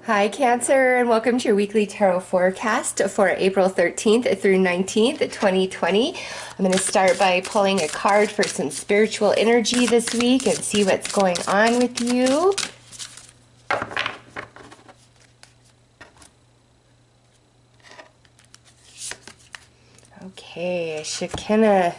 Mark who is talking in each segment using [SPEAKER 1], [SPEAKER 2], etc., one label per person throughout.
[SPEAKER 1] Hi Cancer, and welcome to your weekly tarot forecast for April 13th through 19th, 2020. I'm going to start by pulling a card for some spiritual energy this week and see what's going on with you. Okay, Shekinah.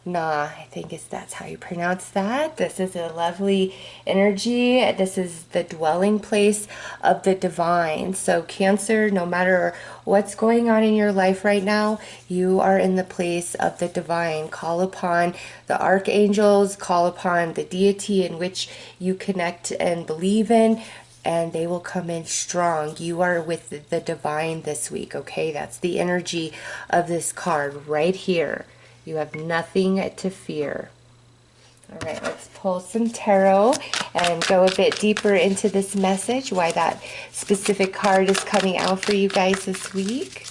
[SPEAKER 1] Nah, I think that's how you pronounce that. This is a lovely energy. This is the dwelling place of the divine. So Cancer, no matter what's going on in your life right now, you are in the place of the divine. Call upon the archangels, call upon the deity in which you connect and believe in, and they will come in strong. You are with the divine this week, okay? That's the energy of this card right here. You have nothing to fear. All right, let's pull some tarot and go a bit deeper into this message, why that specific card is coming out for you guys this week.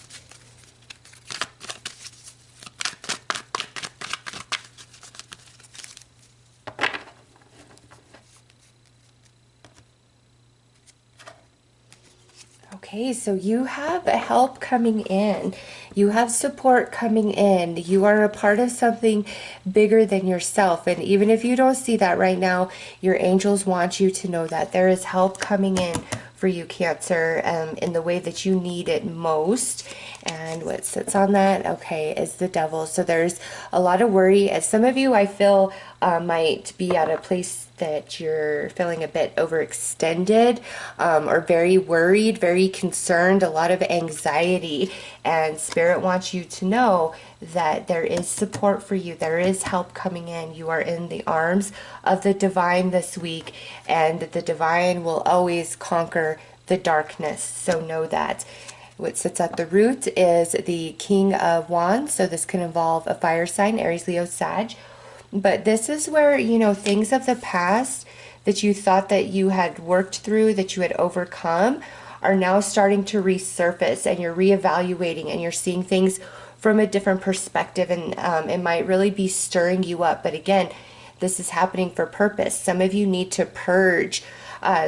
[SPEAKER 1] Okay, so you have help coming in. You have support coming in. You are a part of something bigger than yourself. And even if you don't see that right now, your angels want you to know that there is help coming in for you, Cancer, in the way that you need it most. And what sits on that, okay, is the devil. So there's a lot of worry. As some of you, I feel, might be at a place that you're feeling a bit overextended, or very worried, very concerned, a lot of anxiety. And Spirit wants you to know that there is support for you. There is help coming in. You are in the arms of the divine this week, and the divine will always conquer the darkness. So know that. What sits at the root is the King of Wands. So this can involve a fire sign, Aries, Leo, Sag. But this is where, you know, things of the past that you thought that you had worked through, that you had overcome, are now starting to resurface, and you're reevaluating and you're seeing things from a different perspective, and it might really be stirring you up. But again, this is happening for purpose. Some of you need to purge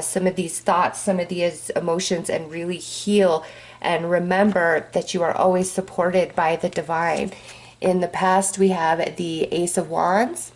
[SPEAKER 1] some of these thoughts, some of these emotions, and really heal. And remember that you are always supported by the divine. In the past, we have the Ace of Wands.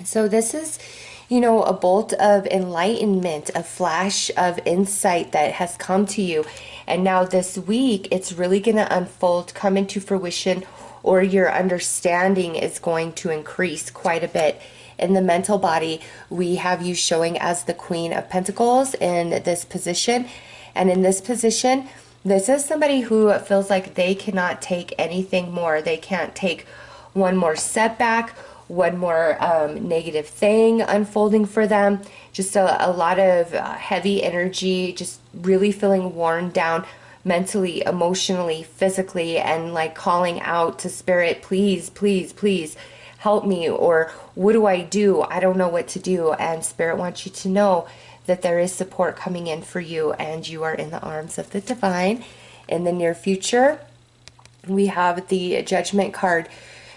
[SPEAKER 1] So this is, you know, a bolt of enlightenment, a flash of insight that has come to you. And now this week, it's really going to unfold, come into fruition, or your understanding is going to increase quite a bit. In the mental body, we have you showing as the Queen of Pentacles in this position. And in this position, this is somebody who feels like they cannot take anything more. They can't take one more setback, one more negative thing unfolding for them. Just a lot of heavy energy, just really feeling worn down mentally, emotionally, physically, and like calling out to Spirit, please, please, please help me, or what do? I don't know what to do. And Spirit wants you to know that there is support coming in for you, and you are in the arms of the divine. In the near future, we have the Judgment card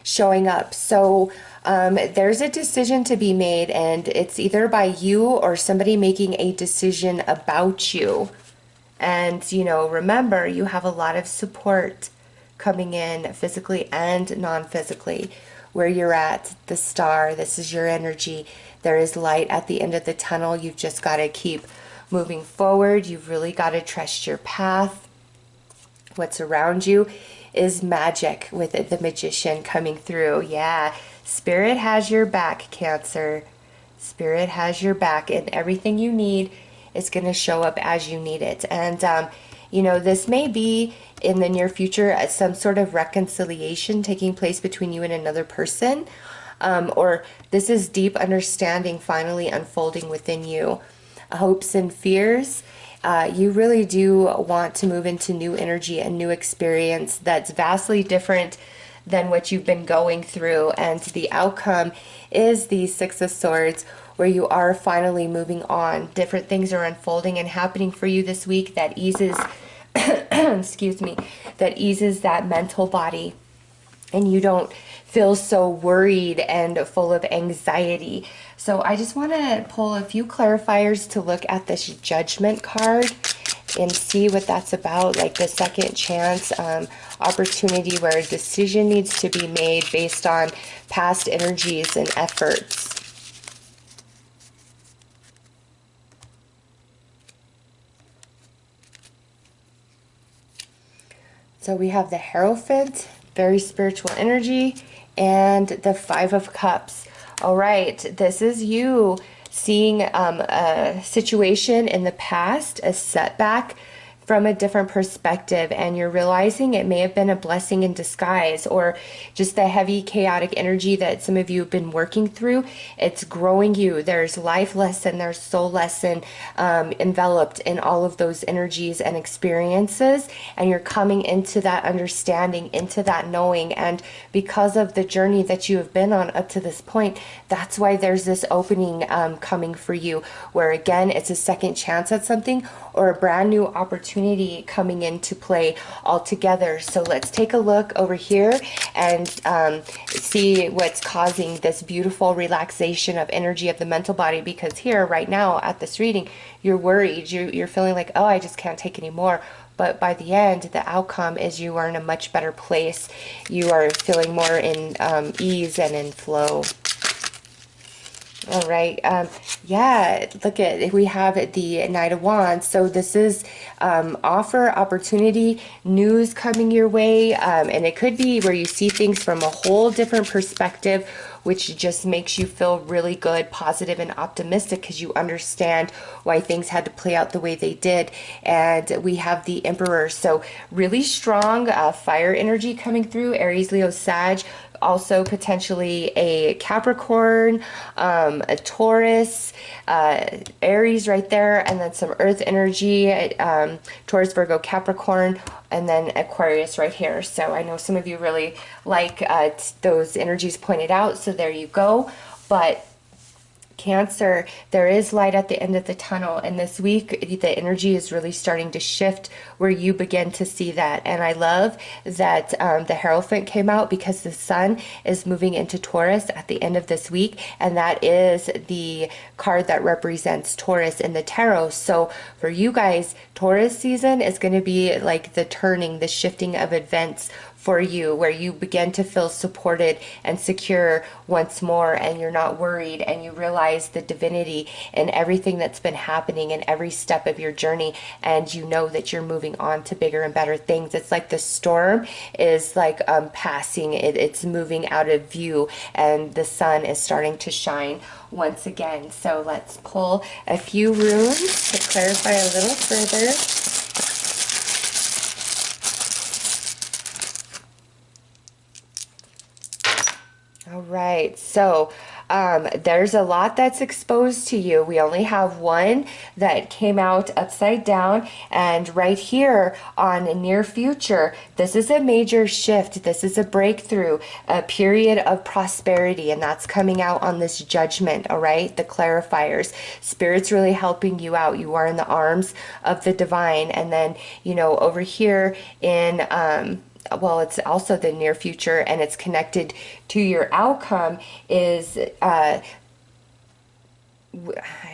[SPEAKER 1] showing up. So there's a decision to be made, and it's either by you or somebody making a decision about you. And, you know, remember, you have a lot of support coming in physically and non-physically. Where you're at, the star, this is your energy. There is light at the end of the tunnel. You've just got to keep moving forward. You've really got to trust your path. What's around you is magic, with the Magician coming through. Yeah, Spirit has your back, Cancer. Spirit has your back, and everything you need is going to show up as you need it. And, you know, this may be in the near future some sort of reconciliation taking place between you and another person. Or this is deep understanding finally unfolding within you. Hopes and fears. You really do want to move into new energy and new experience that's vastly different than what you've been going through. And the outcome is the Six of Swords, where you are finally moving on. Different things are unfolding and happening for you this week that eases, excuse me, that eases that mental body. And you don't feel so worried and full of anxiety. So I just want to pull a few clarifiers to look at this Judgment card and see what that's about, like the second chance opportunity where a decision needs to be made based on past energies and efforts. So we have the Hierophant, very spiritual energy, and the Five of Cups. All right, this is you seeing a situation in the past, a setback, from a different perspective, and you're realizing it may have been a blessing in disguise, or just the heavy chaotic energy that some of you have been working through. It's growing you. There's life lesson, there's soul lesson enveloped in all of those energies and experiences, and you're coming into that understanding, into that knowing. And because of the journey that you have been on up to this point, that's why there's this opening coming for you, where again it's a second chance at something, or a brand new opportunity coming into play altogether. So let's take a look over here and see what's causing this beautiful relaxation of energy of the mental body. Because here right now at this reading, you're worried, you're feeling like, oh, I just can't take anymore. But by the end, the outcome is you are in a much better place. You are feeling more in ease and in flow. All right. Yeah, look at, we have the Knight of Wands. So this is offer, opportunity, news coming your way. And it could be where you see things from a whole different perspective, which just makes you feel really good, positive, and optimistic, because you understand why things had to play out the way they did. And we have the Emperor. So really strong fire energy coming through, Aries, Leo, Sag. Also potentially a Capricorn, a Taurus, Aries right there, and then some earth energy, Taurus, Virgo, Capricorn, and then Aquarius right here. So I know some of you really like those energies pointed out, so there you go. But Cancer, there is light at the end of the tunnel, and this week the energy is really starting to shift where you begin to see that. And I love that the Hierophant came out, because the sun is moving into Taurus at the end of this week, and that is the card that represents Taurus in the tarot. So for you guys, Taurus season is going to be like the turning, the shifting of events for you, where you begin to feel supported and secure once more, and you're not worried, and you realize the divinity in everything that's been happening in every step of your journey, and you know that you're moving on to bigger and better things. It's like the storm is like passing, it's moving out of view, and the sun is starting to shine once again. So let's pull a few runes to clarify a little further. All right, so there's a lot that's exposed to you. We only have one that came out upside down, and right here on near future, this is a major shift. This is a breakthrough, a period of prosperity, and that's coming out on this Judgment. All right, the clarifiers. Spirit's really helping you out. You are in the arms of the divine. And then, you know, over here in well, it's also the near future, and it's connected to your outcome, is I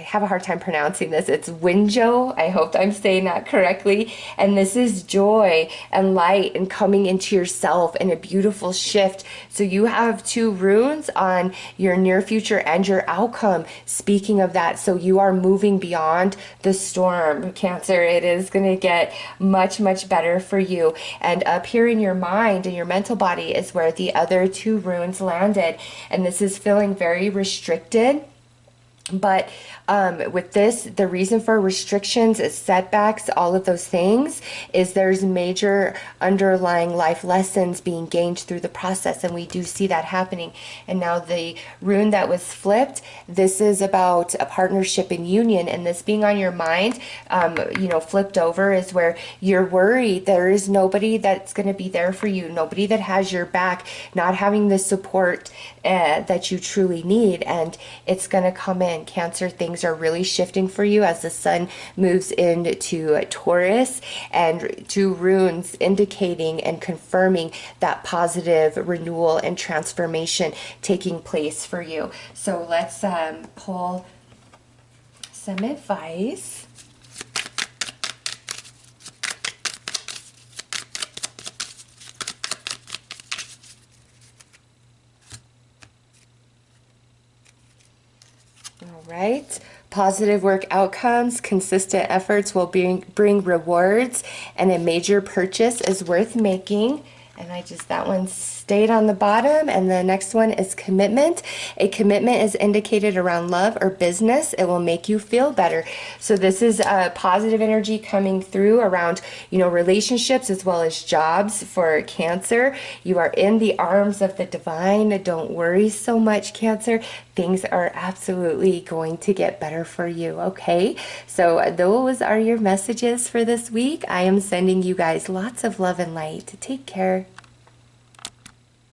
[SPEAKER 1] have a hard time pronouncing this. It's Winjo. I hope I'm saying that correctly. And this is joy and light and coming into yourself, and a beautiful shift. So you have two runes on your near future and your outcome, speaking of that. So you are moving beyond the storm, Cancer. It is going to get much, much better for you. And up here in your mind and your mental body is where the other two runes landed. And this is feeling very restricted. But with this, the reason for restrictions, setbacks, all of those things, is there's major underlying life lessons being gained through the process, and we do see that happening. And now the rune that was flipped, this is about a partnership and union, and this being on your mind, you know, flipped over is where you're worried. There is nobody that's going to be there for you, nobody that has your back, not having the support that you truly need, and it's going to come in. Cancer, things are really shifting for you as the sun moves into Taurus, and two runes indicating and confirming that positive renewal and transformation taking place for you. So let's pull some advice. Right? Positive work outcomes, consistent efforts will bring rewards, and a major purchase is worth making. And that one stayed on the bottom. And the next one is commitment. A commitment is indicated around love or business. It will make you feel better. So this is positive energy coming through around, relationships as well as jobs for Cancer. You are in the arms of the divine. Don't worry so much, Cancer. Things are absolutely going to get better for you, okay? So those are your messages for this week. I am sending you guys lots of love and light. Take care.